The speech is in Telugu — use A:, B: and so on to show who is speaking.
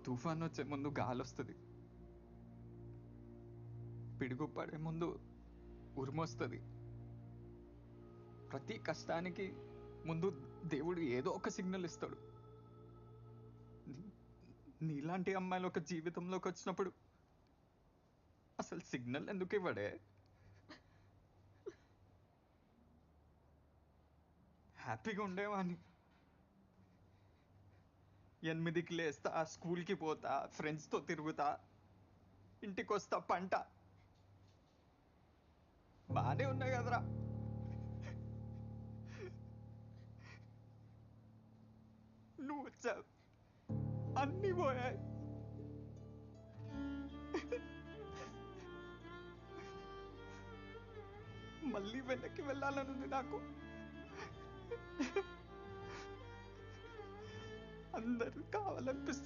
A: తుఫాన్ వచ్చే ముందు గాలి వస్తుంది, పిడుగు పడే ముందు ఉరుమొస్తుంది. ప్రతి కష్టానికి ముందు దేవుడు ఏదో ఒక సిగ్నల్ ఇస్తాడు. నీలాంటి అమ్మాయిలు ఒక జీవితంలోకి వచ్చినప్పుడు అసలు సిగ్నల్ ఎందుకు ఇవ్వడే? హ్యాపీగా ఉండేవాడిని. 8కి లేస్తా, స్కూల్కి పోతా, ఫ్రెండ్స్తో తిరుగుతా, ఇంటికి వస్తా, పంట బానే ఉన్నాయి కదరా. నువ్వు వచ్చావు, అన్నీ పోయాయి. మళ్ళీ వెనక్కి వెళ్ళాలనుంది నాకు. అందరూ కావాలనిపిస్తుంది.